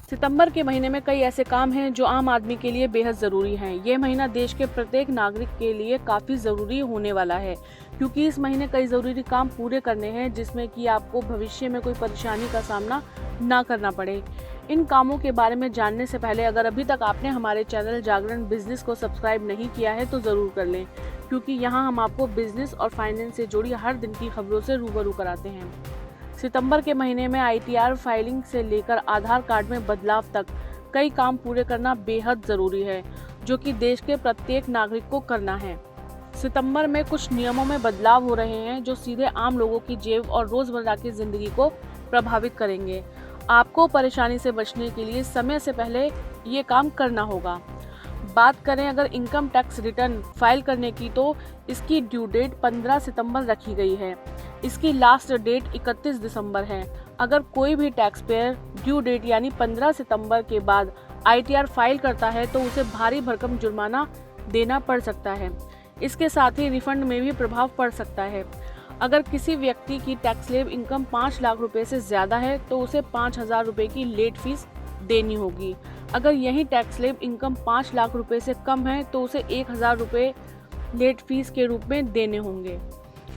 सितंबर के महीने में कई ऐसे काम हैं जो आम आदमी के लिए बेहद ज़रूरी हैं। ये महीना देश के प्रत्येक नागरिक के लिए काफ़ी ज़रूरी होने वाला है, क्योंकि इस महीने कई ज़रूरी काम पूरे करने हैं जिसमें कि आपको भविष्य में कोई परेशानी का सामना ना करना पड़े। इन कामों के बारे में जानने से पहले अगर अभी तक आपने हमारे चैनल जागरण बिजनेस को सब्सक्राइब नहीं किया है तो ज़रूर कर लें, क्योंकि यहाँ हम आपको बिजनेस और फाइनेंस से जुड़ी हर दिन की खबरों से रूबरू कराते हैं। सितंबर के महीने में ITR फाइलिंग से लेकर आधार कार्ड में बदलाव तक कई काम पूरे करना बेहद ज़रूरी है, जो कि देश के प्रत्येक नागरिक को करना है। सितंबर में कुछ नियमों में बदलाव हो रहे हैं जो सीधे आम लोगों की जेब और रोज़मर्रा की ज़िंदगी को प्रभावित करेंगे। आपको परेशानी से बचने के लिए समय से पहले ये काम करना होगा। बात करें अगर इनकम टैक्स रिटर्न फाइल करने की, तो इसकी ड्यू डेट 15 सितंबर रखी गई है। इसकी लास्ट डेट 31 दिसंबर है। अगर कोई भी टैक्स पेयर ड्यू डेट यानी 15 सितंबर के बाद ITR फाइल करता है तो उसे भारी भरकम जुर्माना देना पड़ सकता है। इसके साथ ही रिफंड में भी प्रभाव पड़ सकता है। अगर किसी व्यक्ति की टैक्स स्लैब इनकम 5 लाख रुपए से ज़्यादा है तो उसे 5,000 रुपये की लेट फीस देनी होगी। अगर यही टैक्स स्लैब इनकम 5 लाख रुपए से कम है तो उसे 1,000 रुपये लेट फीस के रूप में देने होंगे।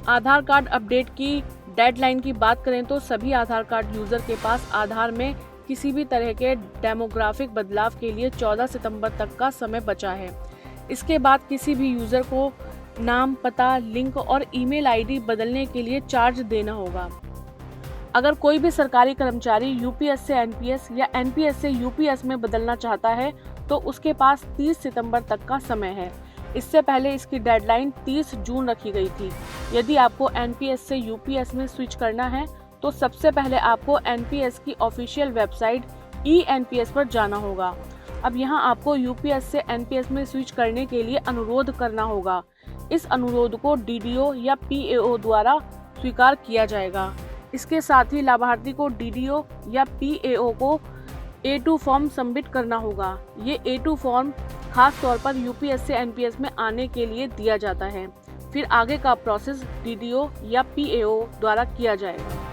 आधार कार्ड अपडेट की डेडलाइन की बात करें तो सभी आधार कार्ड यूज़र के पास आधार में किसी भी तरह के डेमोग्राफिक बदलाव के लिए 14 सितंबर तक का समय बचा है। इसके बाद किसी भी यूज़र को नाम, पता, लिंक और ईमेल ID बदलने के लिए चार्ज देना होगा। अगर कोई भी सरकारी कर्मचारी UPS से NPS या NPS से UPS में बदलना चाहता है तो उसके पास 30 सितंबर तक का समय है। इससे पहले इसकी डेडलाइन 30 जून रखी गई थी। यदि आपको NPS से UPS में स्विच करना है तो सबसे पहले आपको NPS की ऑफिशियल वेबसाइट eNPS पर जाना होगा। अब यहाँ आपको UPS से NPS में स्विच करने के लिए अनुरोध करना होगा। इस अनुरोध को DDO या PAO द्वारा स्वीकार किया जाएगा। इसके साथ ही लाभार्थी को DDO या PAO को A2 फॉर्म सबमिट करना होगा। ये A2 फॉर्म खास तौर पर UPS से NPS में आने के लिए दिया जाता है। फिर आगे का प्रोसेस DDO या PAO द्वारा किया जाएगा।